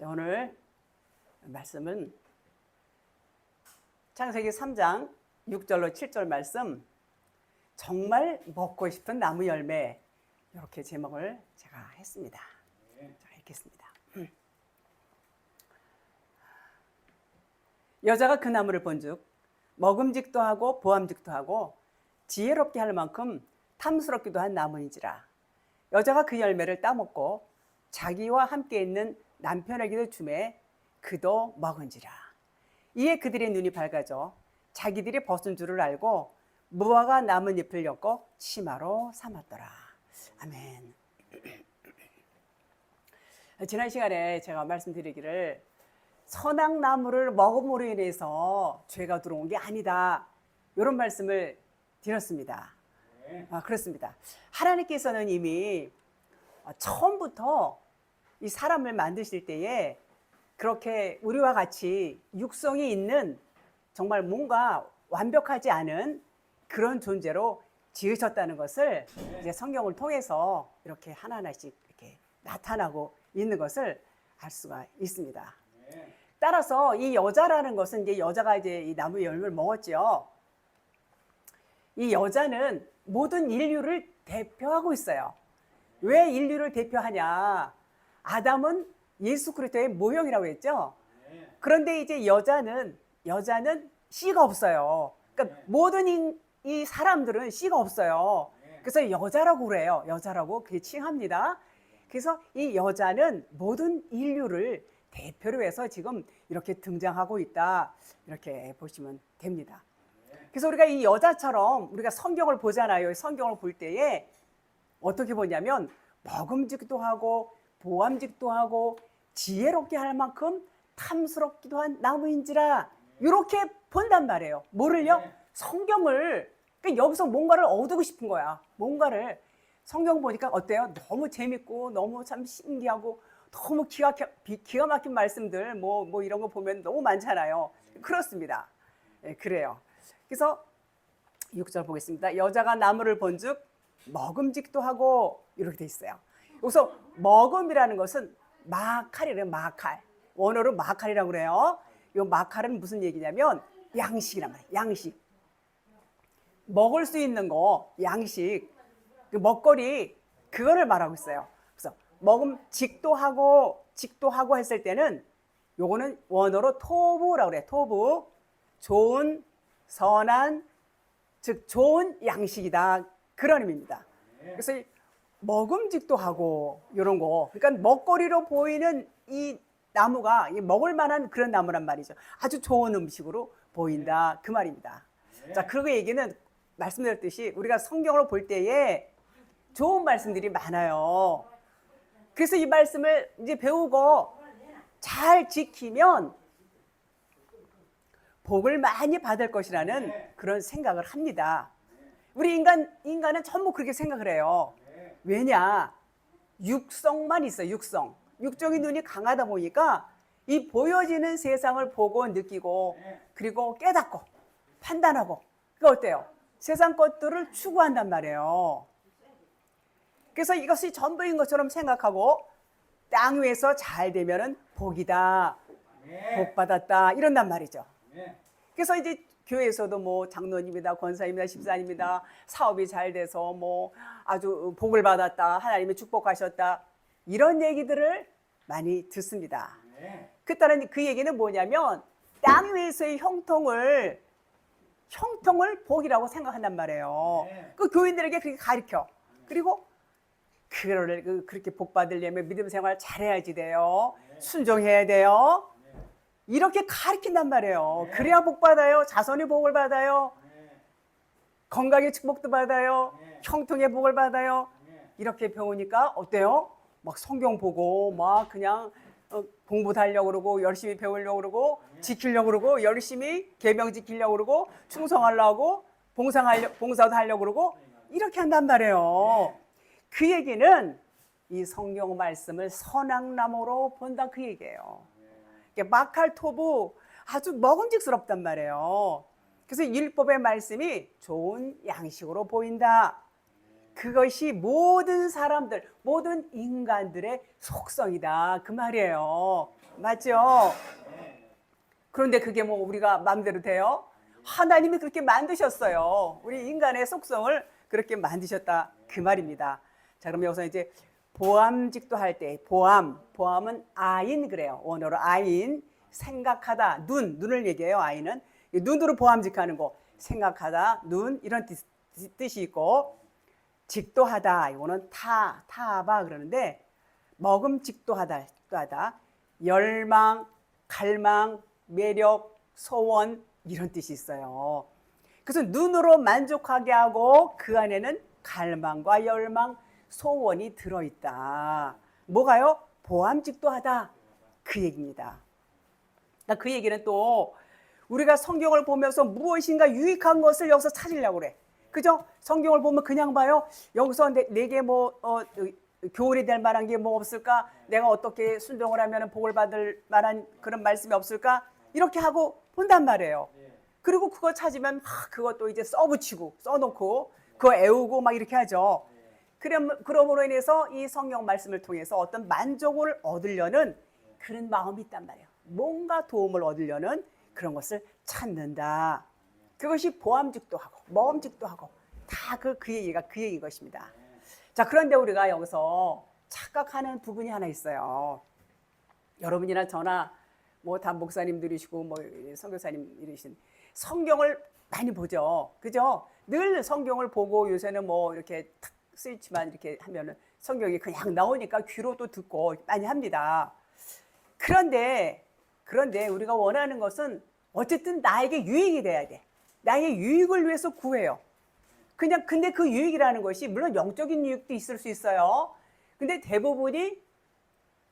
오늘 말씀은 창세기 3장 6절로 7절 말씀, 정말 먹고 싶은 나무 열매, 이렇게 제목을 제가 했습니다. 자, 읽겠습니다. 여자가 그 나무를 본즉 먹음직도 하고 보암직도 하고 지혜롭게 할 만큼 탐스럽기도 한 나무인지라. 여자가 그 열매를 따먹고 자기와 함께 있는 남편에게도 주매 그도 먹은지라. 이에 그들의 눈이 밝아져 자기들이 벗은 줄을 알고 무화과 나뭇잎을 엮어 치마로 삼았더라. 아멘. 지난 시간에 제가 말씀드리기를 선악나무를 먹음으로 인해서 죄가 들어온 게 아니다, 이런 말씀을 드렸습니다. 그렇습니다. 하나님께서는 이미 처음부터 이 사람을 만드실 때에 그렇게 우리와 같이 육성이 있는, 정말 뭔가 완벽하지 않은 그런 존재로 지으셨다는 것을 이제 성경을 통해서 이렇게 하나하나씩 이렇게 나타나고 있는 것을 알 수가 있습니다. 따라서 이 여자라는 것은, 이제 여자가 이제 이 나무 열매를 먹었죠. 이 여자는 모든 인류를 대표하고 있어요. 왜 인류를 대표하냐? 아담은 예수 그리스도의 모형이라고 했죠. 그런데 이제 여자는 씨가 없어요. 그러니까 모든 이 사람들은 씨가 없어요. 그래서 여자라고 그래요. 여자라고 그렇게 칭합니다. 그래서 이 여자는 모든 인류를 대표로 해서 지금 이렇게 등장하고 있다, 이렇게 보시면 됩니다. 그래서 우리가 이 여자처럼 우리가 성경을 보잖아요. 성경을 볼 때에 어떻게 보냐면 먹음직도 하고 보암직도 하고 지혜롭게 할 만큼 탐스럽기도 한 나무인지라, 이렇게 본단 말이에요. 뭐를요? 성경을. 그러니까 여기서 뭔가를 얻고 싶은 거야. 뭔가를. 성경 보니까 어때요? 너무 재밌고 너무 참 신기하고 너무 기가 막힌 말씀들 뭐 이런 거 보면 너무 많잖아요. 그렇습니다. 네, 그래요. 그래서 6절 보겠습니다. 여자가 나무를 본즉 먹음직도 하고, 이렇게 돼 있어요. 여기서 먹음이라는 것은 마칼이래요. 마칼. 원어로 마칼이라고 그래요. 이 마칼은 무슨 얘기냐면 양식이란 말이에요. 양식. 먹을 수 있는 거, 양식, 그 먹거리, 그거를 말하고 있어요. 그래서 먹음직도 하고 했을 때는 요거는 원어로 토부라고 그래요. 토부. 좋은, 선한, 즉 좋은 양식이다, 그런 의미입니다. 그래서 먹음직도 하고 이런 거, 그러니까 먹거리로 보이는 이 나무가 먹을 만한 그런 나무란 말이죠. 아주 좋은 음식으로 보인다, 그 말입니다. 자, 그 얘기는 말씀드렸듯이 우리가 성경을 볼 때에 좋은 말씀들이 많아요. 그래서 이 말씀을 이제 배우고 잘 지키면 복을 많이 받을 것이라는 그런 생각을 합니다. 우리 인간은 전부 그렇게 생각을 해요. 왜냐? 육성만 있어요. 육적인 눈이 강하다 보니까 이 보여지는 세상을 보고 느끼고, 그리고 깨닫고 판단하고, 그거 어때요? 세상 것들을 추구한단 말이에요. 그래서 이것이 전부인 것처럼 생각하고 땅 위에서 잘 되면은 복이다, 복 받았다, 이런단 말이죠. 그래서 이제 교회에서도 뭐 장로님이다, 권사님이다, 집사님이다, 사업이 잘 돼서 뭐 아주 복을 받았다, 하나님이 축복하셨다, 이런 얘기들을 많이 듣습니다. 그 얘기는 뭐냐면 땅 위에서의 형통을 복이라고 생각한단 말이에요. 그 교인들에게 그렇게 가르쳐. 그리고 그거를 그렇게 복 받으려면 믿음 생활 잘해야지 돼요. 순종해야 돼요. 이렇게 가르친단 말이에요. 그래야 복 받아요. 자손이 복을 받아요. 건강의 축복도 받아요. 형통의 복을 받아요. 이렇게 배우니까 어때요? 막 성경 보고 막 그냥 공부도 하려고 그러고, 열심히 배우려고 그러고, 지키려고 그러고, 열심히 계명 지키려고 그러고, 충성하려고, 봉사도 하려고 그러고, 이렇게 한단 말이에요. 그 얘기는 이 성경 말씀을 선악나무로 본다, 그 얘기예요. 마칼 토부, 아주 먹음직스럽단 말이에요. 그래서 율법의 말씀이 좋은 양식으로 보인다. 그것이 모든 사람들, 모든 인간들의 속성이다. 그 말이에요. 맞죠? 그런데 그게 뭐 우리가 마음대로 돼요? 하나님이 그렇게 만드셨어요. 우리 인간의 속성을 그렇게 만드셨다. 그 말입니다. 자, 그럼 여기서 이제 보암직도 할 때, 보암은 아인 그래요. 원어로 아인, 생각하다, 눈을 얘기해요. 아인은 눈으로 보암직하는 거, 생각하다, 눈 이런 뜻이 있고, 직도하다 이거는 타봐 그러는데, 먹음직도하다, 열망, 갈망, 매력, 소원 이런 뜻이 있어요. 그래서 눈으로 만족하게 하고 그 안에는 갈망과 열망, 소원이 들어있다. 뭐가요? 보암직도하다. 그 얘기입니다. 그 얘기는 또 우리가 성경을 보면서 무엇인가 유익한 것을 여기서 찾으려고 그래. 그죠? 성경을 보면 그냥 봐요. 여기서 내게 교훈이 될 만한 게 뭐 없을까? 내가 어떻게 순종을 하면 복을 받을 만한 그런 말씀이 없을까? 이렇게 하고 본단 말이에요. 그리고 그거 찾으면 그것도 이제 써붙이고 써놓고 그거 애우고 막 이렇게 하죠. 그러므로 인해서 이 성경 말씀을 통해서 어떤 만족을 얻으려는 그런 마음이 있단 말이에요. 뭔가 도움을 얻으려는 그런 것을 찾는다. 그것이 보암직도 하고 먹음직도 하고 다 그 얘기가 그 얘기인 것입니다. 자, 그런데 우리가 여기서 착각하는 부분이 하나 있어요. 여러분이나 저나 뭐 다 목사님들이시고 뭐 선교사님 이러신 성경을 많이 보죠. 그죠? 늘 성경을 보고 요새는 뭐 이렇게 탁 스위치만 이렇게 하면은 성경이 그냥 나오니까 귀로도 듣고 많이 합니다. 그런데 우리가 원하는 것은 어쨌든 나에게 유익이 돼야 돼. 나의 유익을 위해서 구해요. 근데 그 유익이라는 것이 물론 영적인 유익도 있을 수 있어요. 근데 대부분이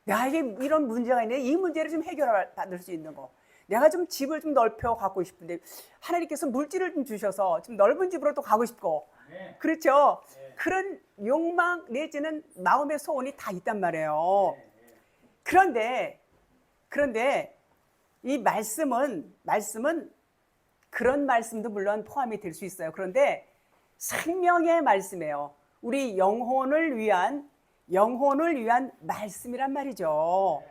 나에게 이런 문제가 있는데 이 문제를 좀 해결받을 수 있는 거. 내가 좀 집을 좀 넓혀 갖고 싶은데 하나님께서 물질을 좀 주셔서 좀 넓은 집으로 또 가고 싶고. 네. 그렇죠? 네. 그런 욕망 내지는 마음의 소원이 다 있단 말이에요. 그런데 이 말씀은 그런 말씀도 물론 포함이 될 수 있어요. 그런데 생명의 말씀이에요. 우리 영혼을 위한 말씀이란 말이죠.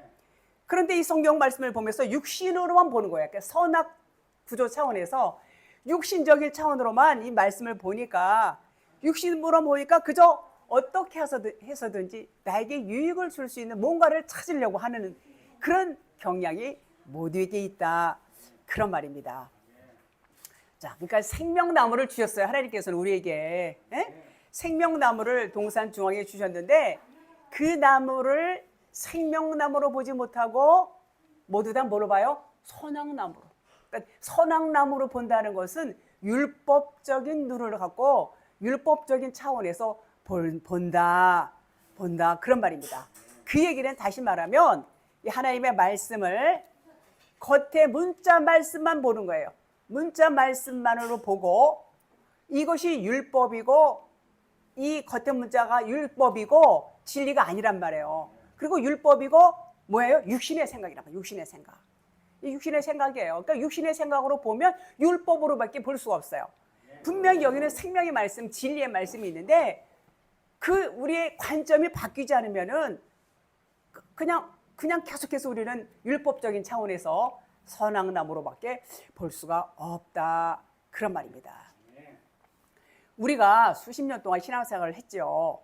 그런데 이 성경 말씀을 보면서 육신으로만 보는 거예요. 그러니까 선악 구조 차원에서 육신적인 차원으로만 이 말씀을 보니까 육신으로 보니까 그저 어떻게 해서든지 나에게 유익을 줄 수 있는 뭔가를 찾으려고 하는 그런 경향이 모두에게 있다. 그런 말입니다. 자, 그러니까 생명나무를 주셨어요. 하나님께서는 우리에게. 생명나무를 동산 중앙에 주셨는데 그 나무를 생명나무로 보지 못하고 모두 다 뭐로 봐요? 선악나무로. 그러니까 선악나무로 본다는 것은 율법적인 눈을 갖고 율법적인 차원에서 본다 그런 말입니다. 그 얘기는 다시 말하면 이 하나님의 말씀을 겉에 문자 말씀만 보는 거예요. 문자 말씀만으로 보고 이것이 율법이고 이 겉에 문자가 율법이고 진리가 아니란 말이에요. 그리고 율법이고 뭐예요? 육신의 생각이란 말이에요. 육신의 생각. 이 육신의 생각이에요. 그러니까 육신의 생각으로 보면 율법으로밖에 볼 수가 없어요. 분명히 여기는 생명의 말씀, 진리의 말씀이 있는데 그 우리의 관점이 바뀌지 않으면은 그냥 계속해서 우리는 율법적인 차원에서 선악나무로밖에 볼 수가 없다. 그런 말입니다. 우리가 수십 년 동안 신앙생활을 했죠.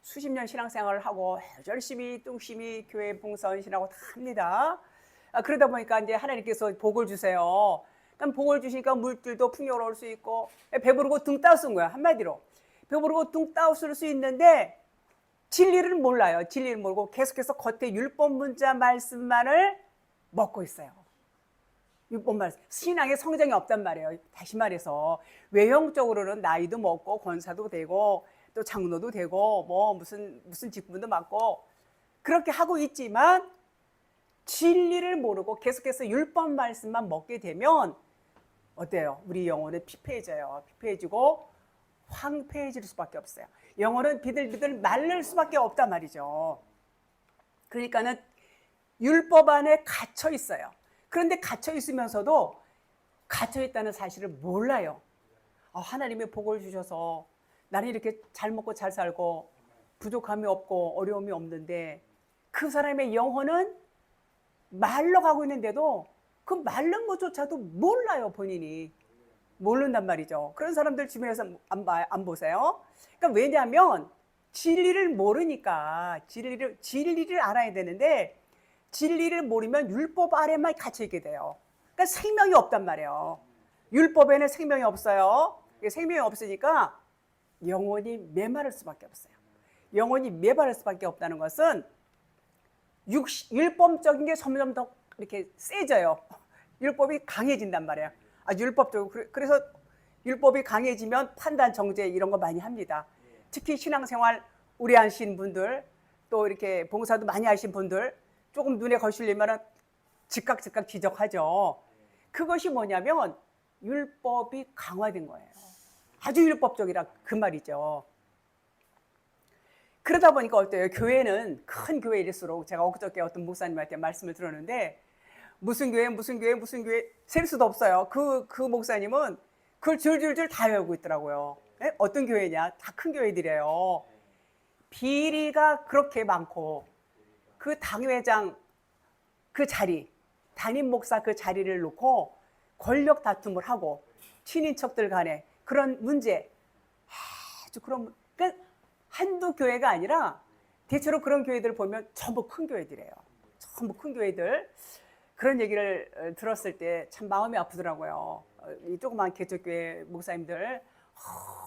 수십 년 신앙생활을 하고 열심히 뚱심히 교회 봉사헌신하고 다 합니다. 그러다 보니까 이제 하나님께서 복을 주세요. 그럼 복을 주시니까 물질도 풍요로울 수 있고 배부르고 등 따스운 거야. 한마디로 배부르고 등 따스울 수 있는데 진리를 몰라요. 진리를 모르고 계속해서 겉에 율법 문자 말씀만을 먹고 있어요. 율법 말씀. 신앙에 성장이 없단 말이에요. 다시 말해서 외형적으로는 나이도 먹고 권사도 되고 또 장로도 되고 뭐 무슨 직분도 맡고 그렇게 하고 있지만 진리를 모르고 계속해서 율법 말씀만 먹게 되면 어때요? 우리 영혼은 피폐해져요. 피폐해지고 황폐해질 수밖에 없어요. 영혼은 비들비들 마를 수밖에 없단 말이죠. 그러니까는 율법 안에 갇혀 있어요. 그런데 갇혀 있으면서도 갇혀 있다는 사실을 몰라요. 하나님의 복을 주셔서 나는 이렇게 잘 먹고 잘 살고 부족함이 없고 어려움이 없는데 그 사람의 영혼은 말로 가고 있는데도 그 말른 것조차도 몰라요. 본인이 모른단 말이죠. 그런 사람들 주변에서 안 보세요. 그러니까 왜냐하면 진리를 모르니까 진리를 알아야 되는데 진리를 모르면 율법 아래만 갇혀 있게 돼요. 그러니까 생명이 없단 말이에요. 율법에는 생명이 없어요. 생명이 없으니까 영혼이 메마를 수밖에 없어요. 영혼이 메마를 수밖에 없다는 것은 율법적인 게 점점 더 이렇게 세져요. 율법이 강해진단 말이에요. 율법적으로. 그래서 율법이 강해지면 판단, 정죄 이런 거 많이 합니다. 특히 신앙생활 오래 하신 분들, 또 이렇게 봉사도 많이 하신 분들, 조금 눈에 거슬리면 즉각 지적하죠. 그것이 뭐냐면 율법이 강화된 거예요. 아주 율법적이라 그 말이죠. 그러다 보니까 어때요? 교회는 큰 교회일수록 제가 엊그저께 어떤 목사님한테 말씀을 들었는데 무슨 교회 셀 수도 없어요. 그 목사님은 그걸 줄줄줄 다 외우고 있더라고요. 네? 어떤 교회냐? 다 큰 교회들이에요. 비리가 그렇게 많고 그 당회장 그 자리, 담임 목사 그 자리를 놓고 권력 다툼을 하고 친인척들 간에 그런 문제 아주 그런 그러니까 한두 교회가 아니라 대체로 그런 교회들 보면 전부 큰 교회들이에요. 전부 큰 교회들. 그런 얘기를 들었을 때 참 마음이 아프더라고요. 이 조그만 개척교회 목사님들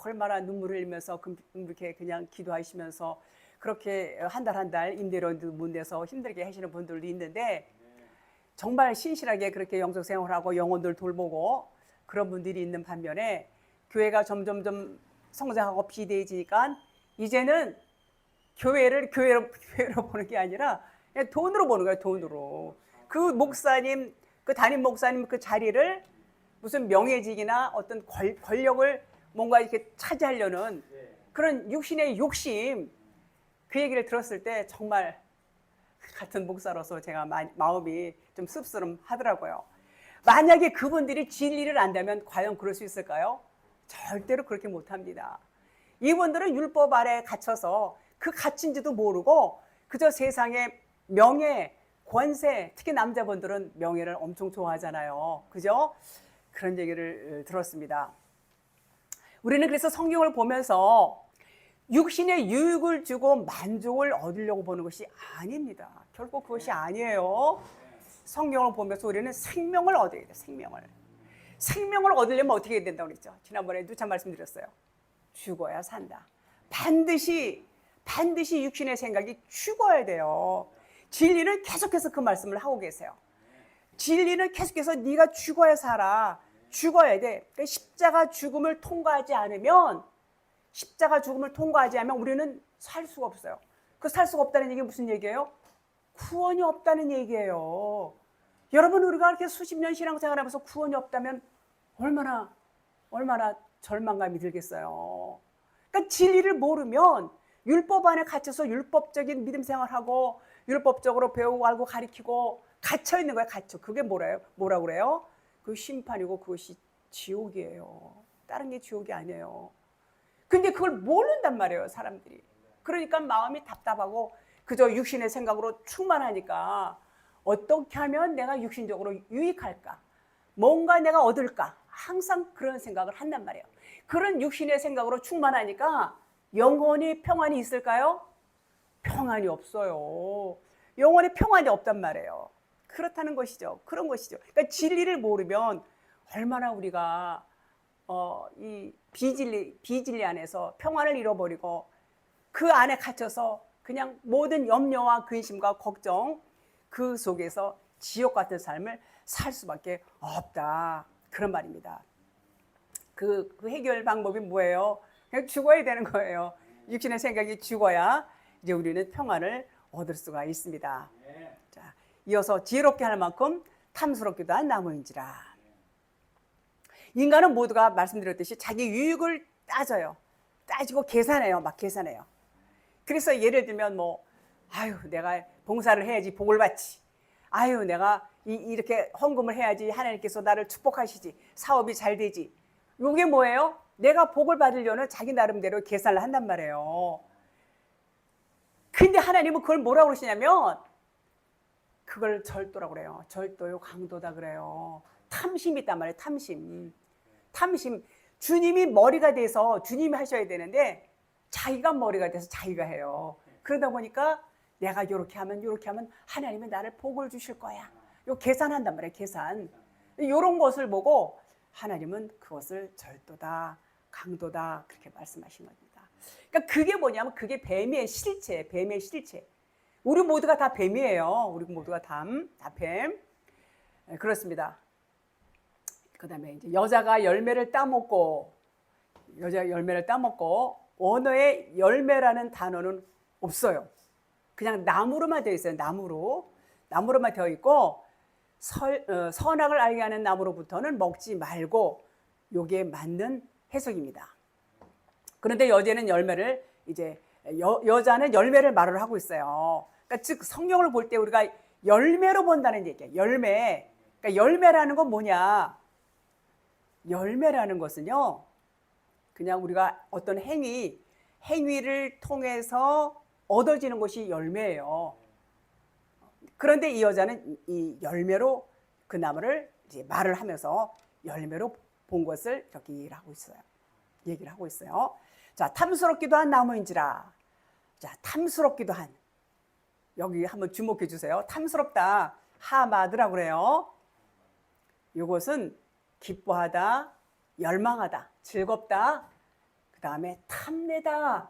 얼마나 눈물을 흘리면서 이렇게 그냥 기도하시면서 그렇게 한 달 임대료도 못 내서 힘들게 하시는 분들도 있는데 정말 신실하게 그렇게 영적 생활하고 영혼들 돌보고 그런 분들이 있는 반면에 교회가 점점점 성장하고 비대해지니까 이제는 교회를 교회로 보는 게 아니라 그냥 돈으로 보는 거예요. 돈으로. 그 목사님, 그 담임 목사님 그 자리를 무슨 명예직이나 어떤 권력을 뭔가 이렇게 차지하려는 그런 육신의 욕심, 그 얘기를 들었을 때 정말 같은 목사로서 제가 마음이 좀 씁쓸하더라고요. 만약에 그분들이 진리를 안다면 과연 그럴 수 있을까요? 절대로 그렇게 못합니다. 이분들은 율법 아래 갇혀서 그 갇힌지도 모르고 그저 세상의 명예, 권세, 특히 남자분들은 명예를 엄청 좋아하잖아요. 그죠? 그런 얘기를 들었습니다. 우리는 그래서 성경을 보면서 육신의 유익을 주고 만족을 얻으려고 보는 것이 아닙니다. 결국 그것이 아니에요. 성경을 보면서 우리는 생명을 얻어야 돼요. 생명을 얻으려면 어떻게 해야 된다고 그랬죠? 지난번에 누차 말씀드렸어요. 죽어야 산다. 반드시 육신의 생각이 죽어야 돼요. 진리는 계속해서 그 말씀을 하고 계세요. 진리는 계속해서 네가 죽어야 살아. 죽어야 돼. 그러니까 십자가 죽음을 통과하지 않으면 우리는 살 수가 없어요. 그 살 수가 없다는 얘기는 무슨 얘기예요? 구원이 없다는 얘기예요. 여러분, 우리가 이렇게 수십 년 신앙생활하면서 구원이 없다면 얼마나 절망감이 들겠어요. 그러니까 진리를 모르면 율법 안에 갇혀서 율법적인 믿음 생활하고 율법적으로 배우고 알고 가르치고 갇혀 있는 거예요. 그게 뭐라고 그래요? 그 심판이고 그것이 지옥이에요. 다른 게 지옥이 아니에요. 근데 그걸 모른단 말이에요, 사람들이. 그러니까 마음이 답답하고 그저 육신의 생각으로 충만하니까 어떻게 하면 내가 육신적으로 유익할까? 뭔가 내가 얻을까? 항상 그런 생각을 한단 말이에요. 그런 육신의 생각으로 충만하니까 영혼이 평안이 있을까요? 평안이 없어요. 영혼의 평안이 없단 말이에요. 그렇다는 것이죠. 그런 것이죠. 그러니까 진리를 모르면 얼마나 우리가 이 비진리 안에서 평안을 잃어버리고 그 안에 갇혀서 그냥 모든 염려와 근심과 걱정 그 속에서 지옥 같은 삶을 살 수밖에 없다. 그런 말입니다. 그 해결 방법이 뭐예요? 그냥 죽어야 되는 거예요. 육신의 생각이 죽어야 이제 우리는 평안을 얻을 수가 있습니다. 자, 이어서 지혜롭게 할 만큼 탐스럽기도 한 나무인지라. 인간은 모두가 말씀드렸듯이 자기 유익을 따지고 계산해요. 막 계산해요. 그래서 예를 들면 내가 봉사를 해야지 복을 받지. 내가 이렇게 헌금을 해야지 하나님께서 나를 축복하시지. 사업이 잘 되지. 이게 뭐예요? 내가 복을 받으려는 자기 나름대로 계산을 한단 말이에요. 근데 하나님은 그걸 뭐라고 그러시냐면 그걸 절도라고 그래요. 절도요, 강도다 그래요. 탐심이 있단 말이에요. 탐심. 주님이 머리가 돼서 주님이 하셔야 되는데 자기가 머리가 돼서 자기가 해요. 그러다 보니까 내가 이렇게 하면 하나님은 나를 복을 주실 거야. 요 계산한단 말이에요. 계산. 이런 것을 보고 하나님은 그것을 절도다, 강도다 그렇게 말씀하신 겁니다. 그러니까 그게 뭐냐면 그게 뱀의 실체. 우리 모두가 다 뱀이에요. 우리 모두가 다 뱀. 네, 그렇습니다. 그 다음에 이제 여자가 열매를 따먹고 언어에 열매라는 단어는 없어요. 그냥 나무로만 되어 있어요. 나무로만 되어 있고 선악을 알게 하는 나무로부터는 먹지 말고 요게 맞는 해석입니다. 그런데 여자는 열매를 여자는 열매를 말을 하고 있어요. 그러니까 즉 성경을 볼 때 우리가 열매로 본다는 얘기예요. 열매. 그러니까 열매라는 건 뭐냐? 열매라는 것은요. 그냥 우리가 어떤 행위를 통해서 얻어지는 것이 열매예요. 그런데 이 여자는 이 열매로 그 나무를 이제 말을 하면서 열매로 본 것을 얘기를 하고 있어요. 자, 탐스럽기도 한 나무인지라. 자, 탐스럽기도 한. 여기 한번 주목해 주세요. 탐스럽다. 하마드라고 그래요. 이것은 기뻐하다, 열망하다, 즐겁다. 그 다음에 탐내다.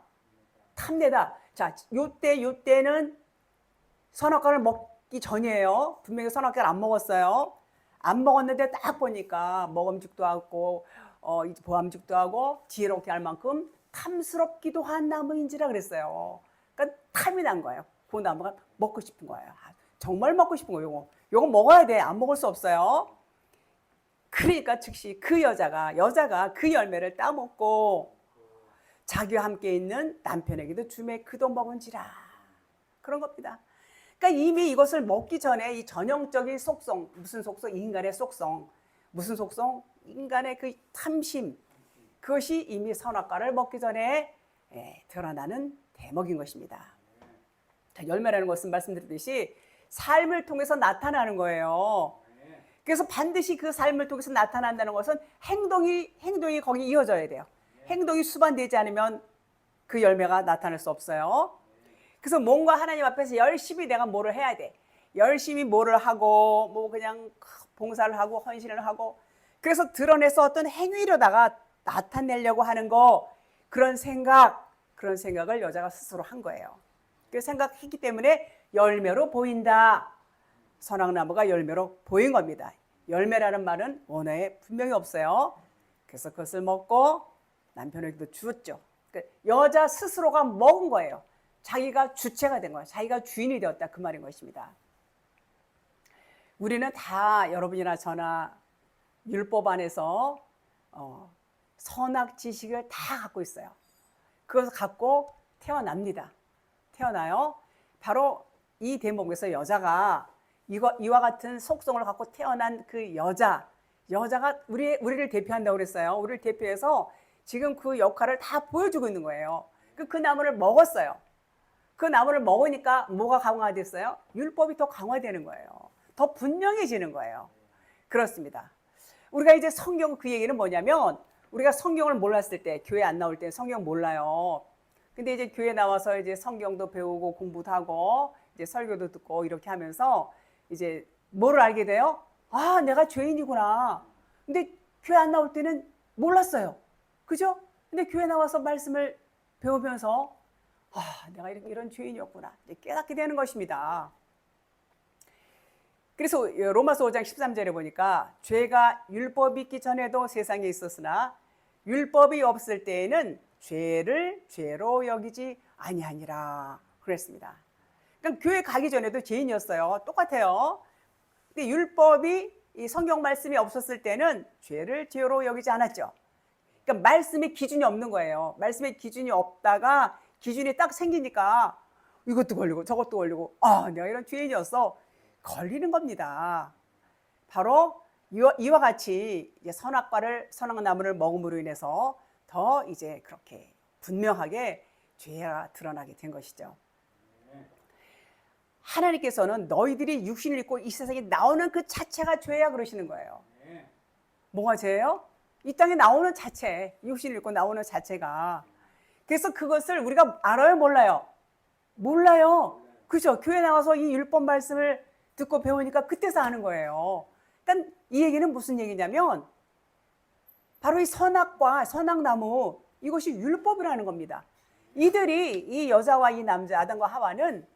자, 요때는 선악과를 먹기 전이에요. 분명히 선악과를 안 먹었어요. 안 먹었는데 딱 보니까 먹음직도 하고 보암직도 하고 지혜롭게 할 만큼 탐스럽기도 한 나무인지라 그랬어요. 그러니까 탐이 난 거예요. 그 나무가 먹고 싶은 거예요. 정말 먹고 싶은 거예요. 요거 먹어야 돼. 안 먹을 수 없어요. 그러니까 즉시 그 여자가 그 열매를 따먹고 자기와 함께 있는 남편에게도 주매 그도 먹은지라. 그런 겁니다. 그러니까 이미 이것을 먹기 전에 이 전형적인 속성, 무슨 속성? 인간의 속성. 무슨 속성? 인간의 그 탐심. 그것이 이미 선악과를 먹기 전에 드러나는 대목인 것입니다. 자, 열매라는 것은 말씀드렸듯이 삶을 통해서 나타나는 거예요. 그래서 반드시 그 삶을 통해서 나타난다는 것은 행동이 거기 이어져야 돼요. 행동이 수반되지 않으면 그 열매가 나타날 수 없어요. 그래서 뭔가 하나님 앞에서 열심히 내가 뭐를 해야 돼. 열심히 뭐를 하고 뭐 그냥 봉사를 하고 헌신을 하고 그래서 드러내서 어떤 행위로다가 나타내려고 하는 거 그런 생각을 여자가 스스로 한 거예요. 그 생각했기 때문에 열매로 보인다. 선악나무가 열매로 보인 겁니다. 열매라는 말은 원어에 분명히 없어요. 그래서 그것을 먹고 남편에게도 주었죠. 여자 스스로가 먹은 거예요. 자기가 주체가 된 거예요. 자기가 주인이 되었다 그 말인 것입니다. 우리는 다 여러분이나 저나 율법 안에서 선악 지식을 다 갖고 있어요. 그것을 갖고 태어납니다. 태어나요. 바로 이 대목에서 여자가 이와 같은 속성을 갖고 태어난 그 여자가 우리를 대표한다고 그랬어요. 우리를 대표해서 지금 그 역할을 다 보여주고 있는 거예요. 그 나무를 먹었어요. 그 나무를 먹으니까 뭐가 강화됐어요? 율법이 더 강화되는 거예요. 더 분명해지는 거예요. 그렇습니다. 우리가 이제 성경 그 얘기는 뭐냐면 우리가 성경을 몰랐을 때 교회 안 나올 때 성경 몰라요. 근데 이제 교회 나와서 이제 성경도 배우고 공부도 하고 이제 설교도 듣고 이렇게 하면서 이제 뭐를 알게 돼요? 아, 내가 죄인이구나. 근데 교회 안 나올 때는 몰랐어요. 그죠? 근데 교회 나와서 말씀을 배우면서 아, 내가 이런 죄인이었구나. 이제 깨닫게 되는 것입니다. 그래서 로마서 5장 13절에 보니까 죄가 율법이 있기 전에도 세상에 있었으나 율법이 없을 때에는 죄를 죄로 여기지 아니하니라 그랬습니다. 그러니까 교회 가기 전에도 죄인이었어요. 똑같아요. 근데 율법이 이 성경 말씀이 없었을 때는 죄를 죄로 여기지 않았죠. 그러니까 말씀의 기준이 없는 거예요. 말씀의 기준이 없다가 기준이 딱 생기니까 이것도 걸리고 저것도 걸리고 아, 내가 이런 죄인이었어. 걸리는 겁니다. 바로 이와 같이 선악나무를 먹음으로 인해서 더 이제 그렇게 분명하게 죄가 드러나게 된 것이죠. 하나님께서는 너희들이 육신을 입고 이 세상에 나오는 그 자체가 죄야 그러시는 거예요. 뭐가 죄예요? 이 땅에 나오는 자체, 육신을 입고 나오는 자체가. 그래서 그것을 우리가 알아요, 몰라요? 몰라요. 그죠? 교회 나와서 이 율법 말씀을 듣고 배우니까 그때서 아는 거예요. 그러니까 이 얘기는 무슨 얘기냐면 바로 이 선악과 선악나무, 이것이 율법이라는 겁니다. 이들이, 이 여자와 이 남자 아담과 하와는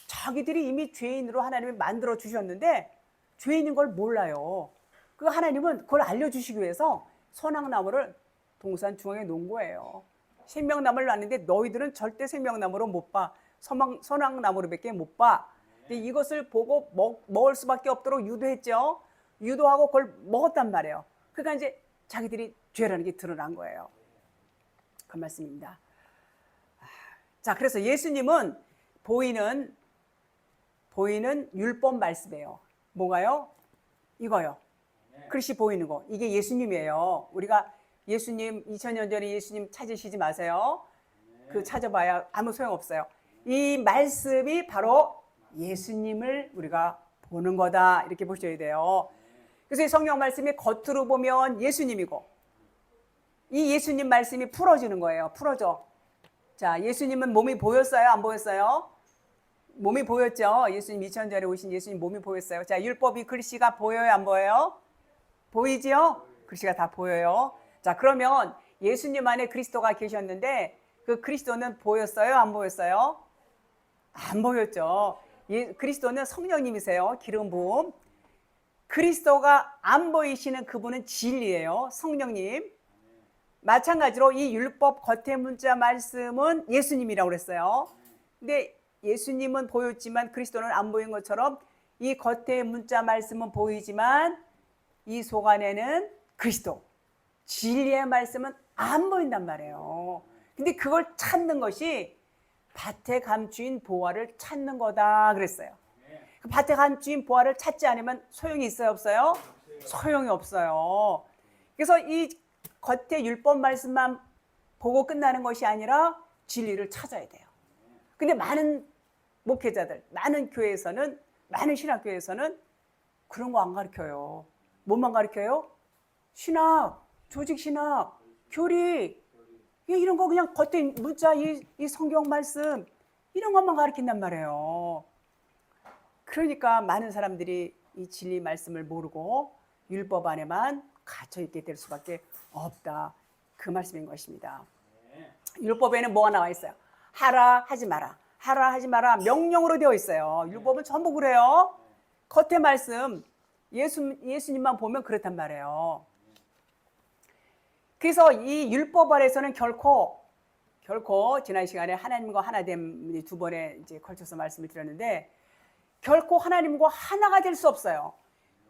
자기들이 이미 죄인으로 하나님이 만들어 주셨는데 죄인인 걸 몰라요. 그 하나님은 그걸 알려주시기 위해서 선악나무를 동산 중앙에 놓은 거예요. 생명나무를 놨는데 너희들은 절대 생명나무로 못 봐. 선악나무로밖에 못 봐. 근데 이것을 보고 먹을 수밖에 없도록 유도했죠. 유도하고 그걸 먹었단 말이에요. 그러니까 이제 자기들이 죄라는 게 드러난 거예요. 그 말씀입니다. 자, 그래서 예수님은 보이는 율법 말씀이에요. 뭐가요? 이거요. 글씨 보이는 거. 이게 예수님이에요. 우리가 예수님 2000년 전에 예수님 찾으시지 마세요. 그 찾아봐야 아무 소용없어요. 이 말씀이 바로 예수님을 우리가 보는 거다. 이렇게 보셔야 돼요. 그래서 이 성경 말씀이 겉으로 보면 예수님이고 이 예수님 말씀이 풀어지는 거예요. 풀어져. 자, 예수님은 몸이 보였어요? 안 보였어요? 몸이 보였죠. 예수님 2000년 전에 오신 예수님 몸이 보였어요. 자, 율법이 글씨가 보여요? 안 보여요? 보이지요? 글씨가 다 보여요. 자, 그러면 예수님 안에 그리스도가 계셨는데 그 그리스도는 보였어요? 안 보였어요? 안 보였죠. 그리스도는 성령님이세요. 기름 부음. 그리스도가 안 보이시는 그분은 진리예요. 성령님. 마찬가지로 이 율법 겉의 문자 말씀은 예수님이라고 그랬어요. 근데 예수님은 보였지만 그리스도는 안 보인 것처럼 이 겉의 문자 말씀은 보이지만 이 속 안에는 그리스도, 진리의 말씀은 안 보인단 말이에요. 근데 그걸 찾는 것이 밭에 감추인 보화를 찾는 거다 그랬어요. 그 밭에 감추인 보화를 찾지 않으면 소용이 있어요, 없어요? 소용이 없어요. 그래서 이 겉에 율법 말씀만 보고 끝나는 것이 아니라 진리를 찾아야 돼요. 근데 많은 목회자들, 많은 교회에서는, 많은 신학교에서는 그런 거 안 가르쳐요. 뭐만 가르쳐요? 신학, 조직신학, 교리, 이런 거 그냥 겉에 문자, 이 성경 말씀 이런 것만 가르친단 말이에요. 그러니까 많은 사람들이 이 진리 말씀을 모르고 율법 안에만 갇혀 있게 될 수밖에 없다. 그 말씀인 것입니다. 율법에는 뭐가 나와 있어요? 하라, 하지 마라. 하라, 하지 마라. 명령으로 되어 있어요. 율법은 전부 그래요. 겉의 말씀, 예수님만 보면 그렇단 말이에요. 그래서 이 율법 아래서는 결코 지난 시간에 하나님과 하나됨 두 번에 이제 걸쳐서 말씀을 드렸는데 결코 하나님과 하나가 될 수 없어요.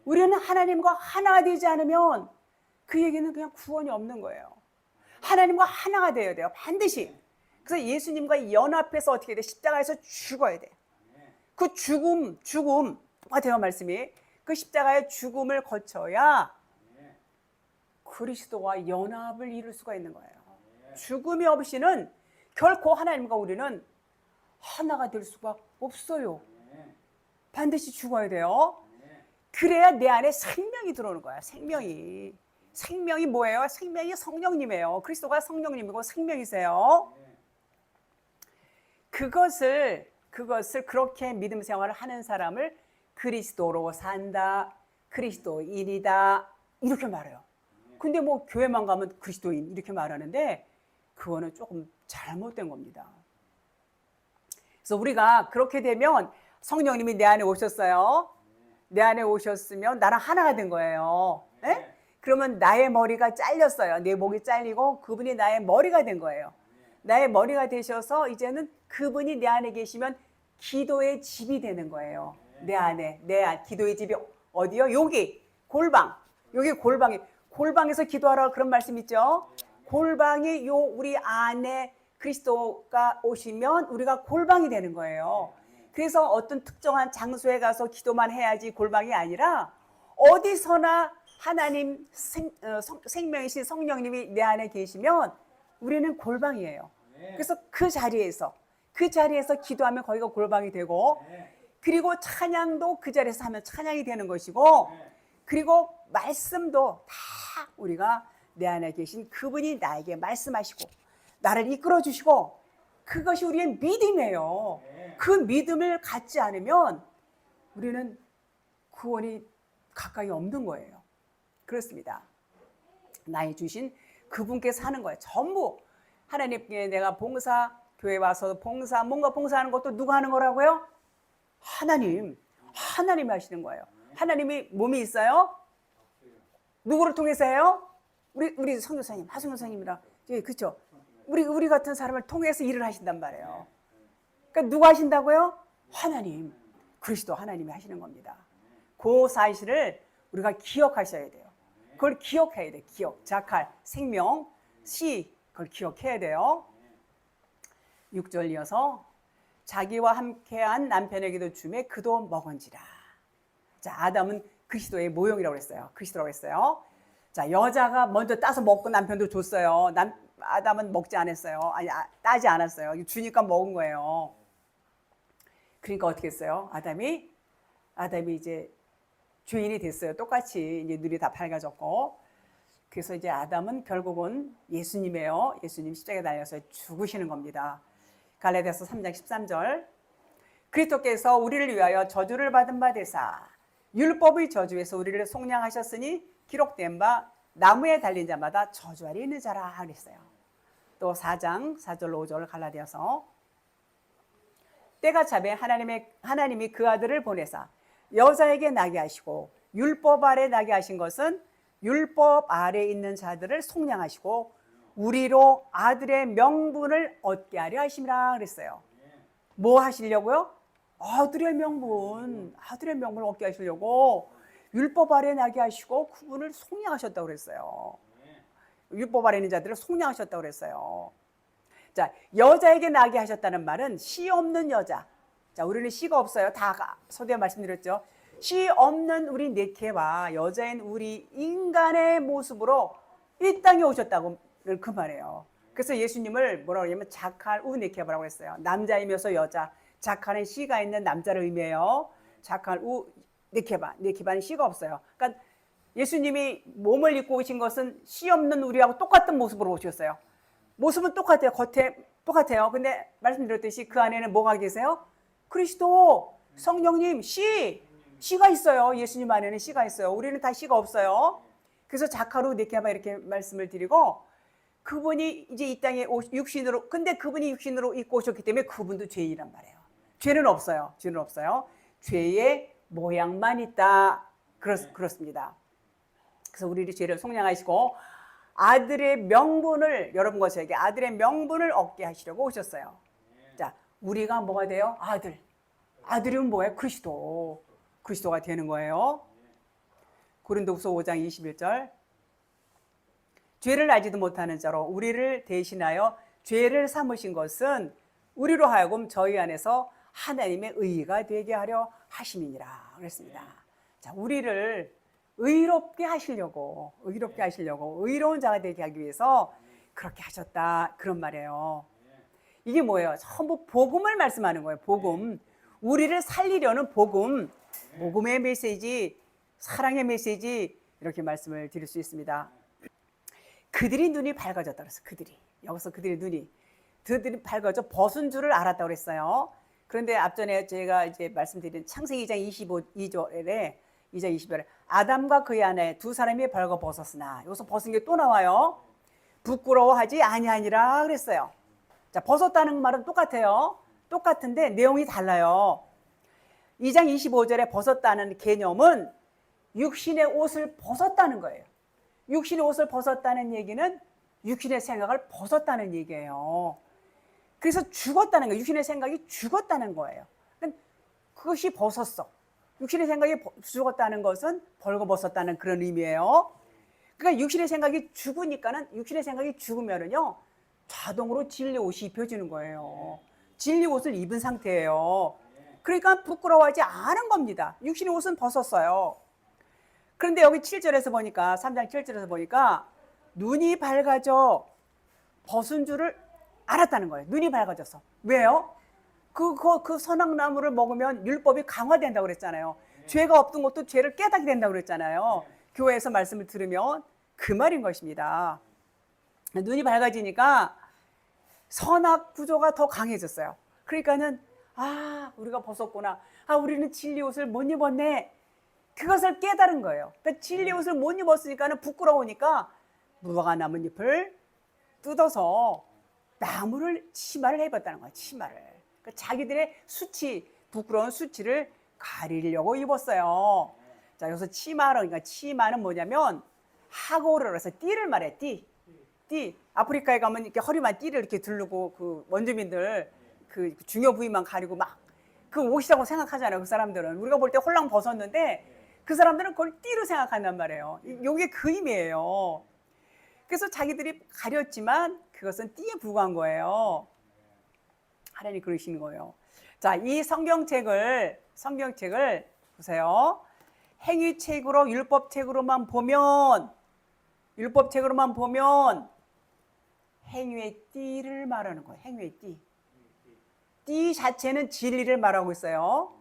우리는 하나님과 하나가 되지 않으면 그 얘기는 그냥 구원이 없는 거예요. 하나님과 하나가 되어야 돼요. 반드시. 그래서 예수님과 연합해서 어떻게 돼? 십자가에서 죽어야 돼요. 그 죽음 똑같아요 말씀이. 그 십자가의 죽음을 거쳐야 그리스도와 연합을 이룰 수가 있는 거예요. 죽음이 없이는 결코 하나님과 우리는 하나가 될 수가 없어요. 반드시 죽어야 돼요. 그래야 내 안에 생명이 들어오는 거야. 생명이 뭐예요? 생명이 성령님이에요. 그리스도가 성령님이고 생명이세요. 그것을 그렇게 믿음 생활을 하는 사람을 그리스도로 산다, 그리스도인이다 이렇게 말해요. 근데 뭐 교회만 가면 그리스도인 이렇게 말하는데 그거는 조금 잘못된 겁니다. 그래서 우리가 그렇게 되면 성령님이 내 안에 오셨어요. 내 안에 오셨으면 나랑 하나가 된 거예요. 네? 그러면 나의 머리가 잘렸어요. 내 목이 잘리고 그분이 나의 머리가 된 거예요. 나의 머리가 되셔서 이제는 그분이 내 안에 계시면 기도의 집이 되는 거예요. 내 안에 기도의 집이 어디요? 여기 골방. 여기 골방에서 기도하라 그런 말씀 있죠. 골방이 우리 안에 그리스도가 오시면 우리가 골방이 되는 거예요. 그래서 어떤 특정한 장소에 가서 기도만 해야지 골방이 아니라 어디서나 하나님 생명이신 성령님이 내 안에 계시면 우리는 골방이에요. 그래서 그 자리에서 기도하면 거기가 골방이 되고, 그리고 찬양도 그 자리에서 하면 찬양이 되는 것이고, 그리고 말씀도 다 우리가 내 안에 계신 그분이 나에게 말씀하시고 나를 이끌어 주시고, 그것이 우리의 믿음이에요. 그 믿음을 갖지 않으면 우리는 구원이 가까이 없는 거예요. 그렇습니다. 나의 주신 그분께 사는 거예요. 전부 하나님께 내가 봉사, 교회 와서 봉사, 뭔가 봉사하는 것도 누가 하는 거라고요? 하나님이 하시는 거예요. 하나님이 몸이 있어요? 누구를 통해서 해요? 우리 선교사님, 하승교사님이랑, 예, 그렇죠. 우리 같은 사람을 통해서 일을 하신단 말이에요. 그러니까 누가 하신다고요? 하나님, 그리스도 하나님이 하시는 겁니다. 그 사실을 우리가 기억하셔야 돼요. 그걸 기억해야 돼요. 자칼, 생명, 시, 그걸 기억해야 돼요. 6절 이어서 자기와 함께한 남편에게도 주매 그도 먹은지라. 자, 아담은 그리스도의 모형이라고 했어요. 그리스도라고 했어요. 자, 여자가 먼저 따서 먹고 남편도 줬어요. 아담은 먹지 않았어요. 따지 않았어요. 주니까 먹은 거예요. 그러니까 어떻게 했어요? 아담이 이제 죄인이 됐어요. 똑같이 이제 눈이 다 밝아졌고. 그래서 이제 아담은 결국은 예수님이에요. 예수님 십자가에 달려서 죽으시는 겁니다. 갈라디아서 3장 13절. 그리스도께서 우리를 위하여 저주를 받은 바 되사 율법의 저주에서 우리를 속량하셨으니 기록된 바 나무에 달린 자마다 저주 아래 있는 자라 그랬어요. 또 4장 4절 5절 갈라디아서 때가 차매 하나님이 그 아들을 보내사 여자에게 나게 하시고 율법 아래 나게 하신 것은 율법 아래 있는 자들을 속량하시고 우리로 아들의 명분을 얻게 하려 하심이라 그랬어요. 뭐 하시려고요? 아들의 명분을 얻게 하시려고 율법 아래 나게 하시고 그분을 속량하셨다고 그랬어요. 율법 아래 있는 자들을 속량하셨다고 그랬어요. 자, 여자에게 나게 하셨다는 말은 씨 없는 여자. 자, 우리는 씨가 없어요. 다 서두에 말씀드렸죠. 씨 없는 우리 네케와 여자인 우리 인간의 모습으로 이 땅에 오셨다고 그 말이에요. 그래서 예수님을 뭐라고 하냐면 자칼 우 네케바라고 했어요. 남자이면서 여자. 자칼은 씨가 있는 남자를 의미해요. 자칼 우 네케바는 씨가 없어요. 그러니까 예수님이 몸을 입고 오신 것은 씨 없는 우리하고 똑같은 모습으로 오셨어요. 모습은 똑같아요. 겉에 똑같아요. 근데 말씀드렸듯이 그 안에는 뭐가 계세요? 그리스도, 성령님, 씨가 있어요. 예수님 안에는 씨가 있어요. 우리는 다 씨가 없어요. 그래서 자카루 네케바 이렇게 말씀을 드리고, 그분이 이제 이 땅에 육신으로, 근데 그분이 육신으로 입고 오셨기 때문에 그분도 죄인이란 말이에요. 죄는 없어요. 죄의 모양만 있다. 그렇습니다. 그래서 우리를 죄를 속량하시고 아들의 명분을, 여러분과 저에게 아들의 명분을 얻게 하시려고 오셨어요. 자, 우리가 뭐가 돼요? 아들이면 뭐예요? 그리스도가 되는 거예요. 고린도후서 5장 21절. 죄를 알지도 못하는 자로 우리를 대신하여 죄를 삼으신 것은 우리로 하여금 저희 안에서 하나님의 의가 되게 하려 하심이니라 그랬습니다. 자, 우리를 의롭게 하시려고 의로운 자가 되게 하기 위해서 그렇게 하셨다 그런 말이에요. 이게 뭐예요? 전부 복음을 말씀하는 거예요. 복음. 우리를 살리려는 복음의 메시지, 사랑의 메시지, 이렇게 말씀을 드릴 수 있습니다. 그들이 눈이 밝아졌다 그랬어요. 여기서 그들이 눈이 밝아져 벗은 줄을 알았다고 그랬어요. 그런데 앞전에 제가 이제 말씀드린 창세기 2장 22절에 아담과 그의 아내 두 사람이 벌거 벗었으나, 여기서 벗은 게 또 나와요. 부끄러워하지 아니하니라 그랬어요. 자, 벗었다는 말은 똑같아요. 똑같은데 내용이 달라요. 2장 25절에 벗었다는 개념은 육신의 옷을 벗었다는 거예요. 육신의 옷을 벗었다는 얘기는 육신의 생각을 벗었다는 얘기예요. 그래서 죽었다는 거예요. 육신의 생각이 죽었다는 거예요. 그것이 벗었어. 육신의 생각이 죽었다는 것은 벌거벗었다는 그런 의미예요. 그러니까 육신의 생각이 죽으면은요, 자동으로 진리 옷이 입혀지는 거예요. 진리 옷을 입은 상태예요. 그러니까 부끄러워하지 않은 겁니다. 육신의 옷은 벗었어요. 그런데 여기 7절에서 보니까, 3장 7절에서 보니까 눈이 밝아져 벗은 줄을 알았다는 거예요. 눈이 밝아져서. 왜요? 그 선악나무를 먹으면 율법이 강화된다고 그랬잖아요. 죄가 없던 것도 죄를 깨닫게 된다고 그랬잖아요. 교회에서 말씀을 들으면 그 말인 것입니다. 눈이 밝아지니까 선악 구조가 더 강해졌어요. 그러니까는 우리가 벗었구나. 우리는 진리 옷을 못 입었네. 그것을 깨달은 거예요. 그러니까 진리 옷을 못 입었으니까는 부끄러우니까 무화과 나뭇잎을 뜯어서 치마를 해봤다는 거야. 치마를. 그러니까 자기들의 부끄러운 수치를 가리려고 입었어요. 자, 여기서 그러니까 치마는 뭐냐면 하고를 해서 띠를 말해. 띠. 아프리카에 가면 이렇게 허리만 띠를 이렇게 두르고 그 원주민들 그 중요 부위만 가리고 막 그 옷이라고 생각하잖아요. 그 사람들은 우리가 볼 때 홀랑 벗었는데 그 사람들은 그걸 띠로 생각한단 말이에요. 이게 그 의미예요. 그래서 자기들이 가렸지만 그것은 띠에 불과한 거예요. 하나님 그러시는 거예요. 자, 이 성경책을 보세요. 행위책으로 율법책으로만 보면 행위의 띠를 말하는 거예요. 행위의 띠. 띠 자체는 진리를 말하고 있어요.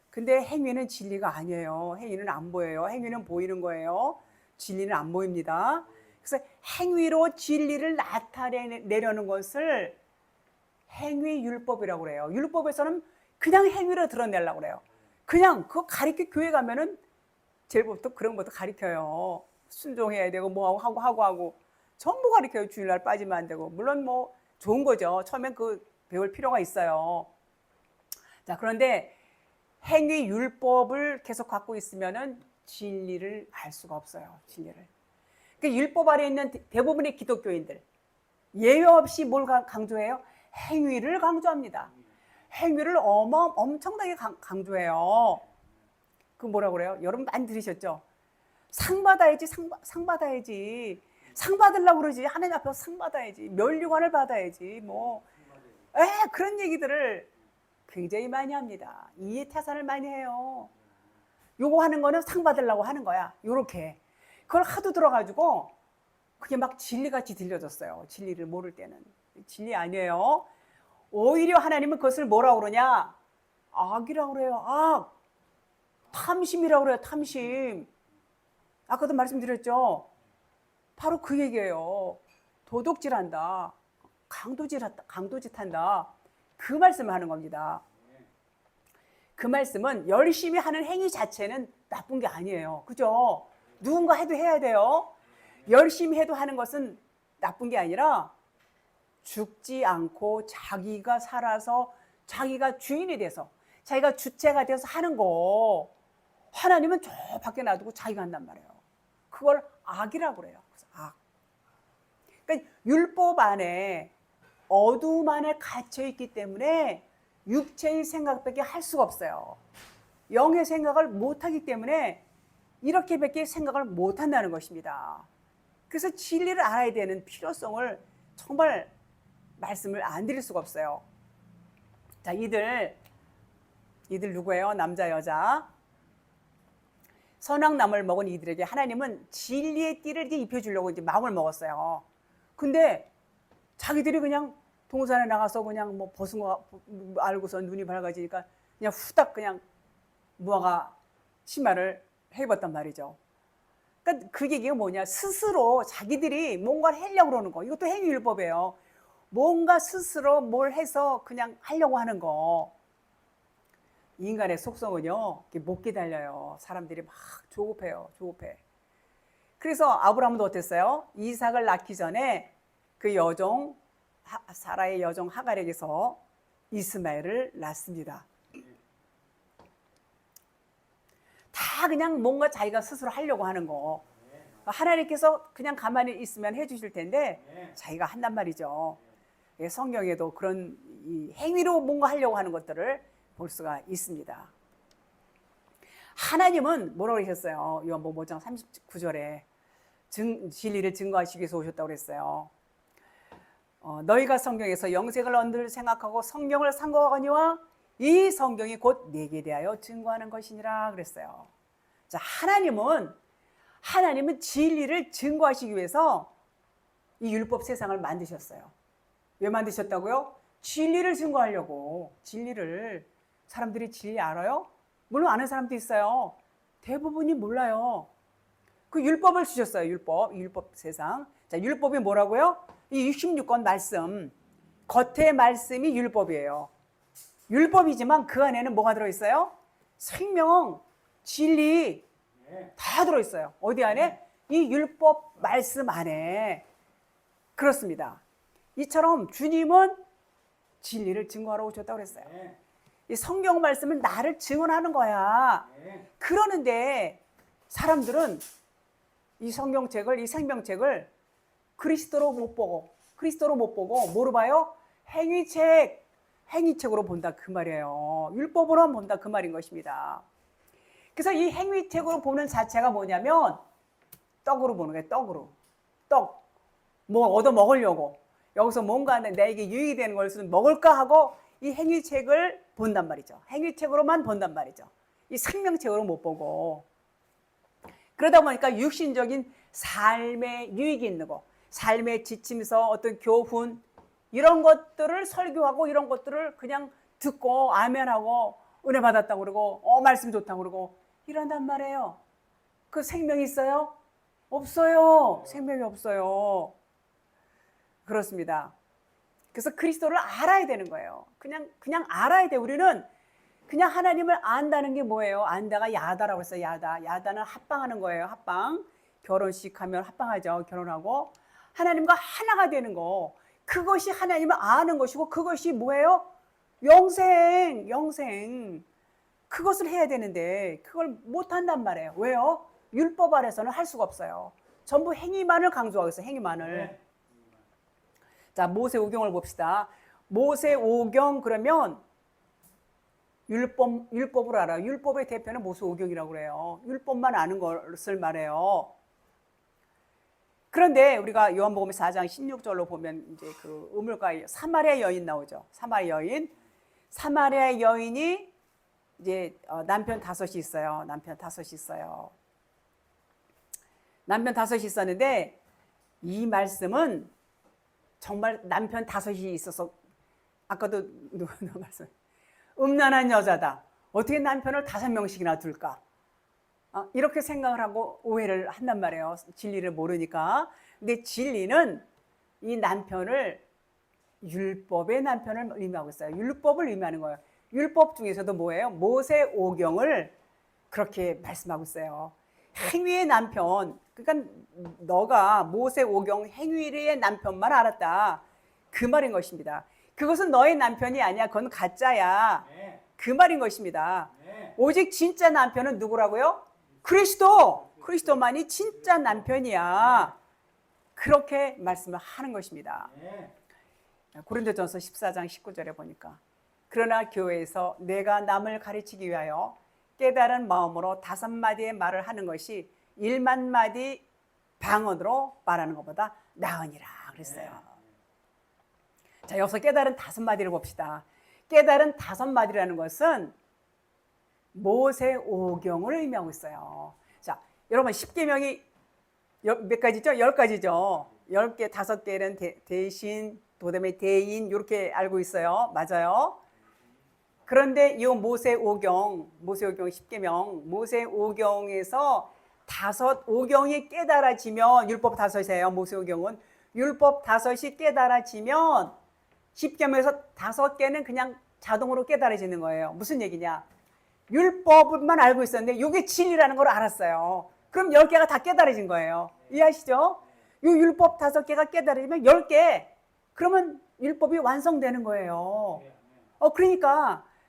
근데 행위는 진리가 아니에요. 행위는 안 보여요. 행위는 보이는 거예요. 진리는 안 보입니다. 그래서 행위로 진리를 나타내려는 것을 행위율법이라고 그래요. 율법에서는 그냥 행위로 드러내려고 그래요. 그냥 그거 교회 가면은 제일부터 그런 것도 가르쳐요. 순종해야 되고 하고 전부 가르쳐요. 주일날 빠지면 안 되고. 물론 좋은 거죠. 처음엔 배울 필요가 있어요. 자, 그런데 행위율법을 계속 갖고 있으면은 진리를 알 수가 없어요. 진리를. 그러니까 율법 아래 있는 대부분의 기독교인들 예외 없이 뭘 강조해요? 행위를 강조합니다. 행위를 엄청나게 강조해요. 그 뭐라고 그래요? 여러분 많이 들으셨죠? 상 받아야지. 상 받으려고 그러지. 하나님 앞에서 상 받아야지. 면류관을 받아야지. 그런 얘기들을 굉장히 많이 합니다. 이해타산을 많이 해요. 요거 하는 거는 상 받으려고 하는 거야. 요렇게. 그걸 하도 들어가지고 그게 막 진리같이 들려졌어요. 진리를 모를 때는. 진리 아니에요. 오히려 하나님은 그것을 뭐라고 그러냐? 악이라고 그래요. 악. 탐심이라고 그래요. 탐심. 아까도 말씀드렸죠. 바로 그 얘기예요. 도둑질한다. 강도짓한다. 그 말씀을 하는 겁니다. 그 말씀은 열심히 하는 행위 자체는 나쁜 게 아니에요. 그죠? 누군가 해도 해야 돼요. 열심히 해도 하는 것은 나쁜 게 아니라 죽지 않고 자기가 살아서 자기가 주인이 돼서 자기가 주체가 돼서 하는 거 하나님은 저 밖에 놔두고 자기가 한단 말이에요. 그걸 악이라고 그래요. 악. 그러니까 율법 안에 어두움 안에 갇혀 있기 때문에 육체의 생각밖에 할 수가 없어요. 영의 생각을 못하기 때문에 이렇게밖에 생각을 못한다는 것입니다. 그래서 진리를 알아야 되는 필요성을 정말 말씀을 안 드릴 수가 없어요. 자, 이들 누구예요? 남자, 여자. 선악나무를 먹은 이들에게 하나님은 진리의 띠를 이렇게 입혀주려고 이제 마음을 먹었어요. 근데 자기들이 그냥 동산에 나가서 그냥 벗은 거 알고서 눈이 밝아지니까 그냥 후딱 그냥 무화과 치마를 해입었단 말이죠. 그러니까 그 얘기가 뭐냐? 스스로 자기들이 뭔가를 하려고 그러는 거. 이것도 행위율법이에요. 뭔가 스스로 뭘 해서 그냥 하려고 하는 거. 인간의 속성은요, 못 기다려요. 사람들이 막 조급해. 그래서 아브라함도 어땠어요? 이삭을 낳기 전에 그 여종, 사라의 여종 하갈에게서 이스마엘을 낳습니다. 다 그냥 뭔가 자기가 스스로 하려고 하는 거. 하나님께서 그냥 가만히 있으면 해주실 텐데 자기가 한단 말이죠. 성경에도 그런 행위로 뭔가 하려고 하는 것들을 볼 수가 있습니다. 하나님은 뭐라고 그러셨어요? 요한복음 5장 39절에 진리를 증거하시기 위해서 오셨다고 그랬어요. 너희가 성경에서 영생을 얻을 생각하고 성경을 상고하거니와 이 성경이 곧 내게 대하여 증거하는 것이니라 그랬어요. 자, 하나님은 진리를 증거하시기 위해서 이 율법 세상을 만드셨어요. 왜 만드셨다고요? 진리를 증거하려고. 진리를. 사람들이 진리 알아요? 물론 아는 사람도 있어요. 대부분이 몰라요. 그 율법을 주셨어요. 율법 세상. 자, 율법이 뭐라고요? 이 66권 말씀. 겉의 말씀이 율법이에요. 율법이지만 그 안에는 뭐가 들어있어요? 생명, 진리 다 들어있어요. 어디 안에? 이 율법 말씀 안에. 그렇습니다. 이처럼 주님은 진리를 증거하러 오셨다고 그랬어요. 이 성경 말씀은 나를 증언하는 거야. 그러는데 사람들은 이 성경책을, 이 생명책을 그리스도로 못 보고 뭐로 봐요? 행위책으로 본다 그 말이에요. 율법으로 본다 그 말인 것입니다. 그래서 이 행위책으로 보는 자체가 뭐냐면 떡으로 보는 거예요. 떡. 뭐 얻어 먹으려고. 여기서 뭔가 내게 유익이 되는 것을 먹을까 하고 이 행위책을 본단 말이죠. 행위책으로만 본단 말이죠. 이 생명책으로 못 보고. 그러다 보니까 육신적인 삶에 유익이 있는 거, 삶의 지침서, 어떤 교훈, 이런 것들을 설교하고 이런 것들을 그냥 듣고 아멘하고 은혜 받았다고 그러고 말씀 좋다고 그러고 이런단 말이에요. 그 생명이 있어요? 없어요. 생명이 없어요. 그렇습니다. 그래서 그리스도를 알아야 되는 거예요. 그냥 알아야 돼. 우리는 그냥 하나님을 안다는 게 뭐예요? 안다가 야다라고 했어요. 야다는 합방하는 거예요. 합방. 결혼식 하면 합방하죠. 결혼하고 하나님과 하나가 되는 거. 그것이 하나님을 아는 것이고 그것이 뭐예요? 영생. 그것을 해야 되는데 그걸 못한단 말이에요. 왜요? 율법 아래서는 할 수가 없어요. 전부 행위만을 강조하고 있어요. 행위만을. 자, 모세오경을 봅시다. 모세오경 그러면 율법을 알아요. 율법의 대표는 모세오경이라고 그래요. 율법만 아는 것을 말해요. 그런데 우리가 요한복음 4장 16절로 보면 이제 그 우물가에 사마리아 여인 나오죠. 사마리아 여인이 이제 남편 다섯이 있어요. 남편 다섯이 있었는데 이 말씀은 정말 남편 다섯이 있어서 아까도 누가 말씀 음란한 여자다. 어떻게 남편을 5명씩이나 둘까? 이렇게 생각을 하고 오해를 한단 말이에요. 진리를 모르니까. 근데 진리는 이 남편을 율법의 남편을 의미하고 있어요. 율법을 의미하는 거예요. 율법 중에서도 뭐예요? 모세오경을 그렇게 말씀하고 있어요. 행위의 남편. 그러니까 너가 모세오경 행위의 남편만 알았다. 그 말인 것입니다. 그것은 너의 남편이 아니야. 그건 가짜야. 그 말인 것입니다. 오직 진짜 남편은 누구라고요? 그리스도만이 진짜 남편이야. 그렇게 말씀을 하는 것입니다. 고린도전서 14장 19절에 보니까 그러나 교회에서 내가 남을 가르치기 위하여 깨달은 마음으로 5마디의 말을 하는 것이 1만 마디 방언으로 말하는 것보다 나으니라 그랬어요. 자, 여기서 깨달은 5마디를 봅시다. 깨달은 5마디라는 것은 모세오경을 의미하고 있어요. 자, 여러분 10계명이 몇 가지죠? 10가지죠. 10개, 5개는 대신, 그다음에 대인 이렇게 알고 있어요. 맞아요. 그런데 이 모세오경 10계명, 모세오경에서 5오경이 깨달아지면 율법 5이에요. 모세오경은 율법 5이 깨달아지면 10계명에서 5개는 그냥 자동으로 깨달아지는 거예요. 무슨 얘기냐? 율법만 알고 있었는데 이게 진리라는 걸 알았어요. 그럼 10개가 다 깨달아진 거예요. 이해하시죠? 이 율법 5개가 깨달아지면 10개. 그러면 율법이 완성되는 거예요.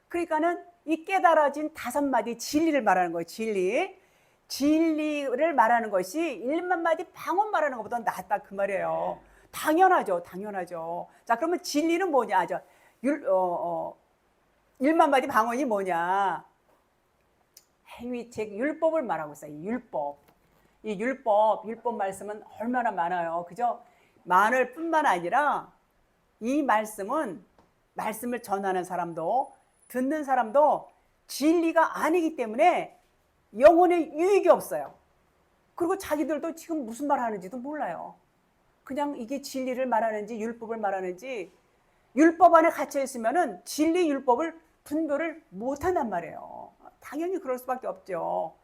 그러니까는 이 깨달아진 5마디 진리를 말하는 거예요. 진리를 말하는 것이 1만 마디 방언 말하는 것보다 낫다 그 말이에요. 당연하죠. 자, 그러면 진리는 뭐냐? 1만 마디 방언이 뭐냐? 행위책 율법을 말하고 있어요. 이 율법 말씀은 얼마나 많아요. 그죠? 많을 뿐만 아니라 이 말씀은 말씀을 전하는 사람도 듣는 사람도 진리가 아니기 때문에 영혼에 유익이 없어요. 그리고 자기들도 지금 무슨 말 하는지도 몰라요. 그냥 이게 진리를 말하는지 율법을 말하는지 율법 안에 갇혀 있으면은 진리 율법을 분별을 못 한단 말이에요. 당연히 그럴 수밖에 없죠.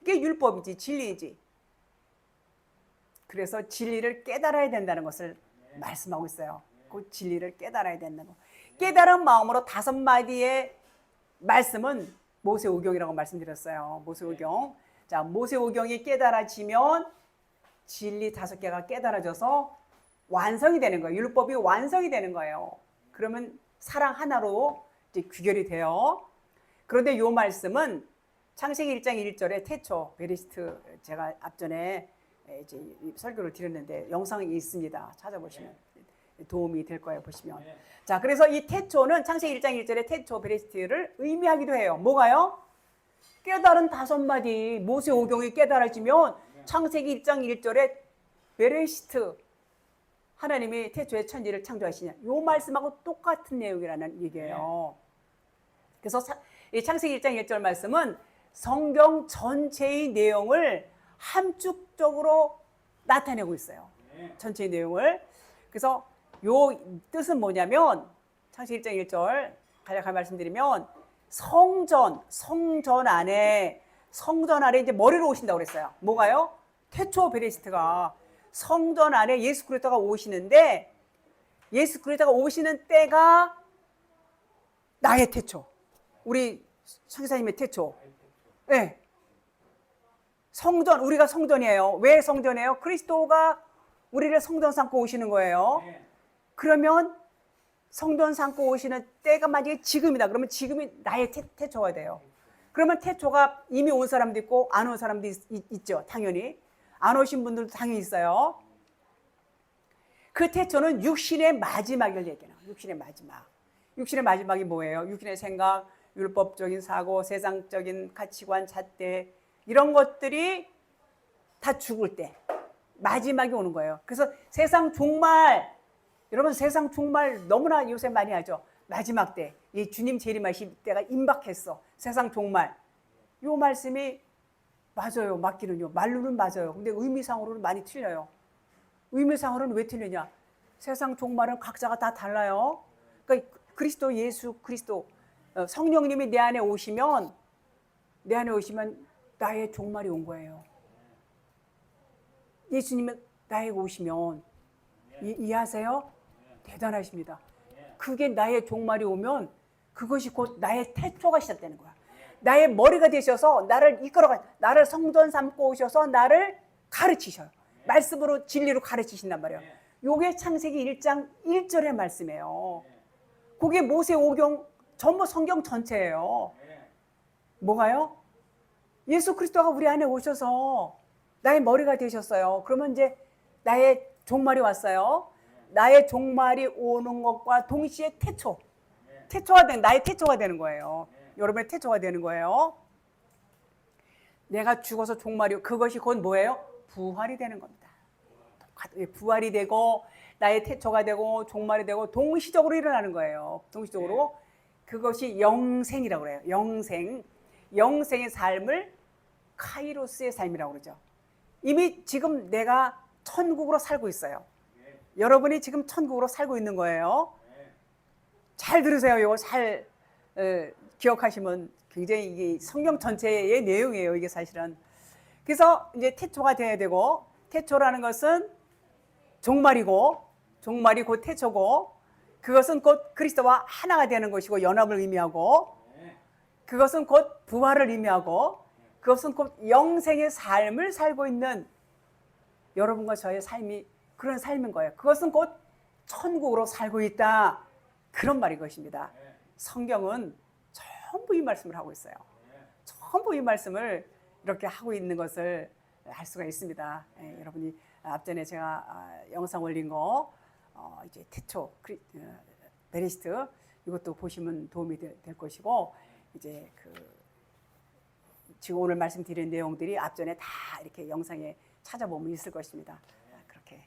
이게 율법이지 진리이지. 그래서 진리를 깨달아야 된다는 것을 말씀하고 있어요. 그 진리를 깨달아야 된다는 거. 깨달은 마음으로 5마디의 말씀은 모세오경이라고 말씀드렸어요. 모세오경. 자, 모세오경이 깨달아지면 진리 5개가 깨달아져서 완성이 되는 거예요. 율법이 완성이 되는 거예요. 그러면 사랑 하나로 이제 귀결이 돼요. 그런데 이 말씀은 창세기 1장 1절에 태초, 베리스트 제가 앞전에 이제 설교를 드렸는데 영상이 있습니다. 찾아보시면 도움이 될 거예요. 보시면. 자, 그래서 이 태초는 창세기 1장 1절에 태초, 베리스트를 의미하기도 해요. 뭐가요? 깨달은 5마디 모세오경이 깨달아지면 창세기 1장 1절에 베레시트 하나님이 태초에 천지를 창조하시냐 이 말씀하고 똑같은 내용이라는 얘기예요. 그래서 이 창세기 1장 1절 말씀은 성경 전체의 내용을 함축적으로 나타내고 있어요. 전체의 내용을. 그래서 요 뜻은 뭐냐면 창세기 1장 1절 간략하게 말씀드리면 성전 안에 이제 머리로 오신다고 그랬어요. 뭐가요? 태초 베레시트가 성전 안에 예수 그리스도가 오시는데 예수 그리스도가 오시는 때가 나의 태초. 우리 성사님의 태초. 네. 성전, 우리가 성전이에요. 왜 성전이에요? 그리스도가 우리를 성전 삼고 오시는 거예요. 그러면 성전 삼고 오시는 때가 만약에 지금이다. 그러면 지금이 나의 태초가 돼요. 그러면 태초가 이미 온 사람도 있고 안 온 사람도 있죠. 당연히. 안 오신 분들도 당연히 있어요. 그 태초는 육신의 마지막을 얘기해요. 육신의 마지막. 육신의 마지막이 뭐예요? 육신의 생각, 율법적인 사고, 세상적인 가치관, 잣대 이런 것들이 다 죽을 때 마지막이 오는 거예요. 그래서 세상 종말, 여러분 세상 종말 너무나 요새 많이 하죠. 마지막 때, 이 주님 재림하실 때가 임박했어. 세상 종말. 요 말씀이 맞아요. 맞기는요. 말로는 맞아요. 근데 의미상으로는 많이 틀려요. 의미상으로는 왜 틀리냐? 세상 종말은 각자가 다 달라요. 그러니까 그리스도 예수 그리스도 성령님이 내 안에 오시면 나의 종말이 온 거예요. 예수님이 나에게 오시면 이해하세요? 대단하십니다. 그게 나의 종말이 오면 그것이 곧 나의 태초가 시작되는 거야. 나의 머리가 되셔서 나를 이끌어가, 나를 성전 삼고 오셔서 나를 가르치셔요. 말씀으로 진리로 가르치신단 말이에요. 요게 창세기 1장 1절의 말씀이에요. 그게 모세오경 전부 성경 전체예요. 뭐가요? 예수 그리스도가 우리 안에 오셔서 나의 머리가 되셨어요. 그러면 이제 나의 종말이 왔어요. 나의 종말이 오는 것과 동시에 나의 태초가 되는 거예요. 여러분의 태초가 되는 거예요. 내가 죽어서 종말이, 그것이 곧 뭐예요? 부활이 되는 겁니다. 부활이 되고 나의 태초가 되고 종말이 되고 동시적으로 일어나는 거예요. 동시적으로. 그것이 영생이라고 그래요. 영생의 삶을 카이로스의 삶이라고 그러죠. 이미 지금 내가 천국으로 살고 있어요. 여러분이 지금 천국으로 살고 있는 거예요. 잘 들으세요. 이거 잘 기억하시면 굉장히 이게 성경 전체의 내용이에요. 이게 사실은. 그래서 이제 태초가 돼야 되고, 태초라는 것은 종말이 곧 태초고, 그것은 곧 그리스도와 하나가 되는 것이고 연합을 의미하고, 그것은 곧 부활을 의미하고, 그것은 곧 영생의 삶을 살고 있는 여러분과 저의 삶이 그런 삶인 거예요. 그것은 곧 천국으로 살고 있다. 그런 말인 것입니다. 성경은 전부 이 말씀을 하고 있어요. 전부 이 말씀을 이렇게 하고 있는 것을 알 수가 있습니다. 여러분이 앞전에 제가 영상 올린 거 이제 태초 베리스트 이것도 보시면 도움이 될 것이고, 이제 지금 오늘 말씀드린 내용들이 앞전에 다 이렇게 영상에 찾아보면 있을 것입니다. 그렇게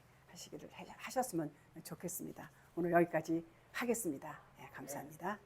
하셨으면 좋겠습니다. 오늘 여기까지 하겠습니다. 감사합니다.